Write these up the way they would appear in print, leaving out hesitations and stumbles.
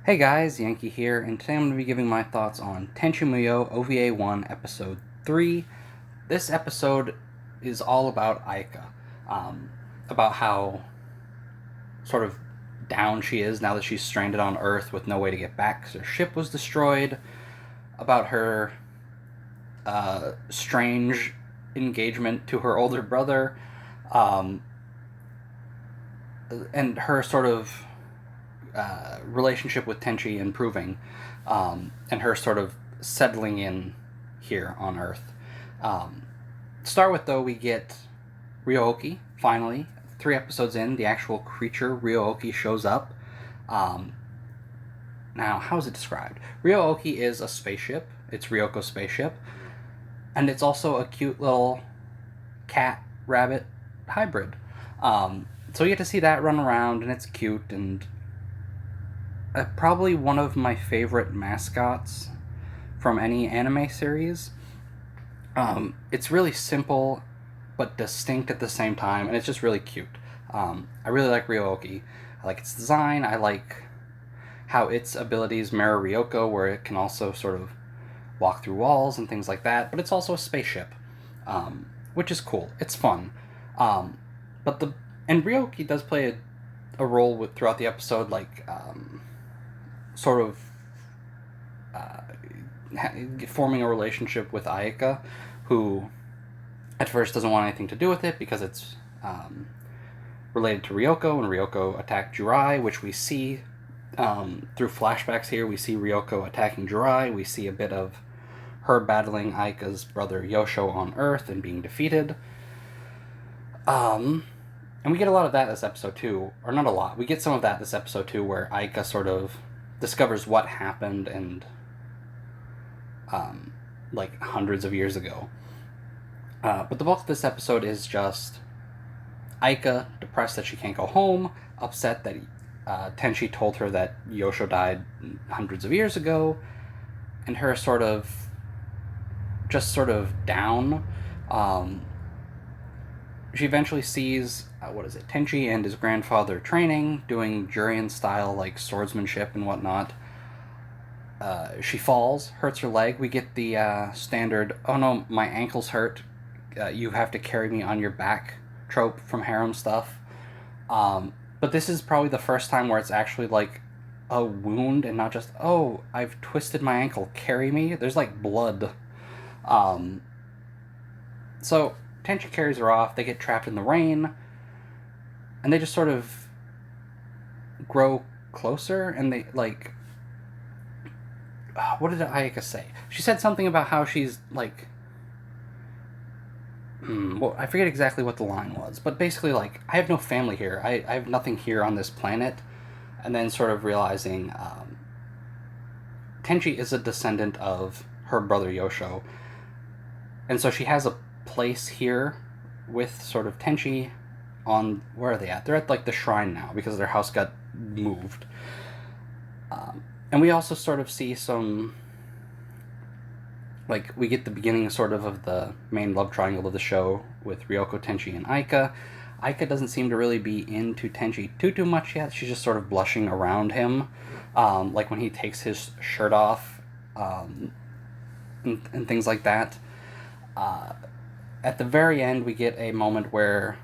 Hey guys, Yankee here, and today I'm going to be giving my thoughts on Tenchi Muyo OVA 1 Episode 3. This episode is all about Aika, about how sort of down she is now that she's stranded on Earth with no way to get back because her ship was destroyed, about her strange engagement to her older brother, um, and her sort of relationship with Tenchi improving, and her sort of settling in here on Earth. To start with, though, we get Ryo-Ohki, finally. 3 episodes in, the actual creature Ryo-Ohki shows up. Now, how is it described? Ryo-Ohki is a spaceship. It's Ryoko's spaceship. And it's also a cute little cat-rabbit hybrid. So you get to see that run around, and it's cute, and probably one of my favorite mascots from any anime series. It's really simple but distinct at the same time, and it's just really cute. I really like Ryo-Ohki. I like its design. I like how its abilities mirror Ryoko, where it can also sort of walk through walls and things like that. But it's also a spaceship, which is cool. It's fun. But the and Ryo-Ohki does play a role throughout the episode, like sort of forming a relationship with Ayaka, who at first doesn't want anything to do with it because it's related to Ryoko, and Ryoko attacked Jirai, which we see through flashbacks here. We see Ryoko attacking Jirai. We see a bit of her battling Ayaka's brother Yosho on Earth and being defeated. And we get a lot of that this episode too, or not a lot. We get some of that this episode too, where Ayaka sort of discovers what happened and like hundreds of years ago. But the bulk of this episode is just Aika depressed that she can't go home, upset that Tenchi told her that Yosho died hundreds of years ago, and her sort of down. She eventually sees Tenchi and his grandfather training, doing Jurian style like swordsmanship and whatnot. She falls, hurts her leg. We get the standard, "Oh no, my ankle's hurt. You have to carry me on your back" trope from harem stuff. But this is probably the first time where it's actually like a wound and not just, "Oh, I've twisted my ankle, carry me." There's like blood. So Tenchi carries her off. They get trapped in the rain, and they just sort of grow closer, and they like. What did Ayaka say? She said something about how she's like. Well, I forget exactly what the line was, but basically, like, I have no family here. I have nothing here on this planet. And then sort of realizing Tenchi is a descendant of her brother Yosho. And so she has a place here with sort of Tenchi on. Where are they at? They're at, like, the shrine now because their house got moved. And we also sort of see some. Like, we get the beginning sort of the main love triangle of the show with Ryoko, Tenchi, and Aika. Aika doesn't seem to really be into Tenchi too much yet. She's just sort of blushing around him, like when he takes his shirt off, and things like that. At the very end, we get a moment where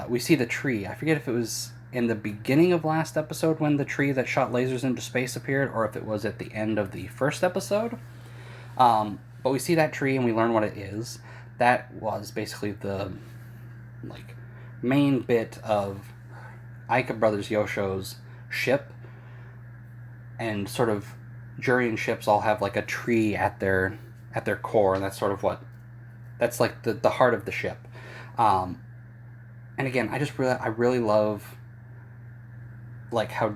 we see the tree. I forget if it was in the beginning of last episode when the tree that shot lasers into space appeared, or if it was at the end of the first episode. But we see that tree and we learn what it is. That was basically the like main bit of Aika Brothers Yosho's ship, and sort of Jurian ships all have like a tree at their core, and that's sort of that's like the heart of the ship. And again, I really love like how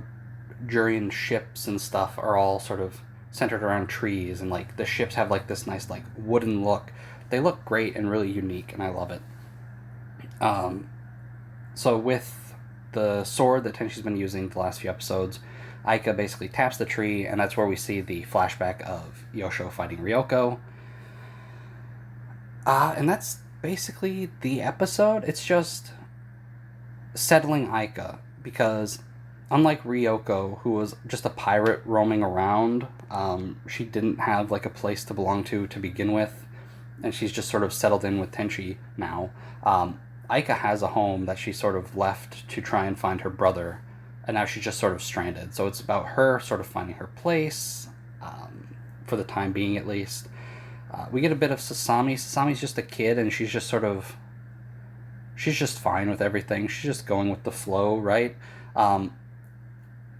Jurian ships and stuff are all sort of centered around trees, and like the ships have like this nice like wooden look. They look great and really unique, and I love it. So with the sword that Tenchi's been using the last few episodes, Aika basically taps the tree, and that's where we see the flashback of Yosho fighting Ryoko. And that's basically the episode. It's just settling Aika, because unlike Ryoko, who was just a pirate roaming around, she didn't have like a place to belong to begin with, and she's just sort of settled in with Tenchi now. Aika has a home that she sort of left to try and find her brother, and now she's just sort of stranded. So it's about her sort of finding her place, for the time being at least. We get a bit of Sasami. Sasami's just a kid, and she's just fine with everything. She's just going with the flow, right?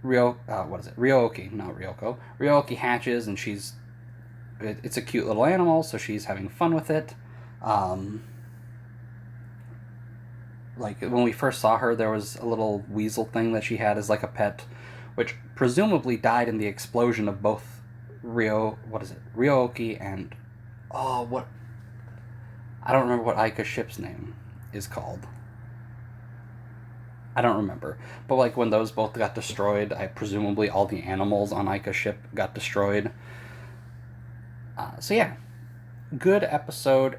Ryo-Ohki, not Ryoko. Ryo-Ohki hatches, and it's a cute little animal, so she's having fun with it. Like, when we first saw her, there was a little weasel thing that she had as, like, a pet, which presumably died in the explosion of both Ryo-Ohki and... I don't remember what Aika's ship's name is called. I don't remember. But, like, when those both got destroyed, presumably all the animals on Aika's ship got destroyed. So, yeah. Good episode.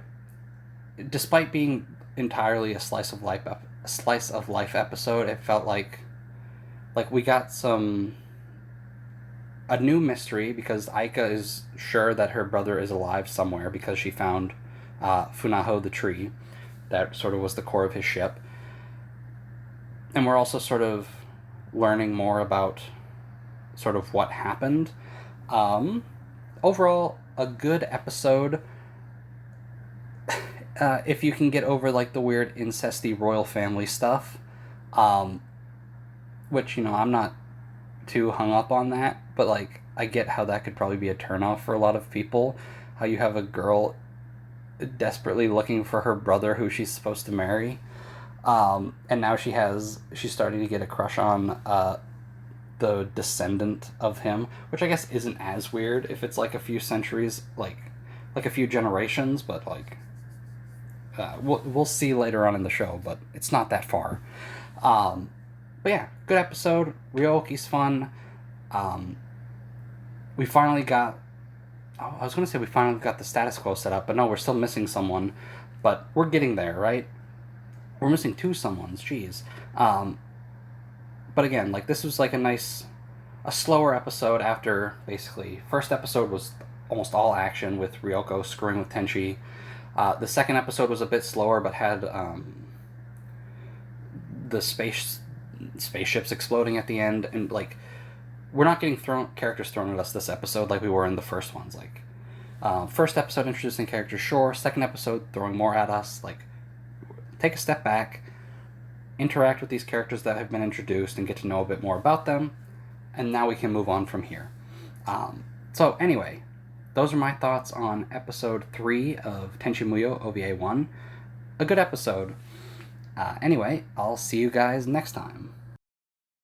Despite being entirely a slice of life episode, it felt like we got a new mystery, because Aika is sure that her brother is alive somewhere because she found Funaho the tree. That sort of was the core of his ship. And we're also sort of learning more about sort of what happened. Overall, a good episode. If you can get over, like, the weird incesty royal family stuff, which, I'm not too hung up on that, but, like, I get how that could probably be a turnoff for a lot of people. How you have a girl desperately looking for her brother who she's supposed to marry, and now she's starting to get a crush on the descendant of him, which I guess isn't as weird if it's, like, a few centuries, like a few generations, but, like, we'll see later on in the show, but it's not that far. But yeah, good episode. Ryo-Ohki's fun. We finally got... I was going to say we finally got the status quo set up, but no, we're still missing someone. But we're getting there, right? We're missing 2 someones, jeez. But again, like, this was like a slower episode after, basically, first episode was almost all action with Ryoko screwing with Tenchi. The second episode was a bit slower, but had the spaceships exploding at the end, and, like, we're not getting characters thrown at us this episode like we were in the first ones. Like, first episode introducing characters, sure. Second episode throwing more at us. Like, take a step back, interact with these characters that have been introduced, and get to know a bit more about them, and now we can move on from here. So anyway, those are my thoughts on episode 3 of Tenchi Muyo OVA 1. A good episode. Anyway, I'll see you guys next time.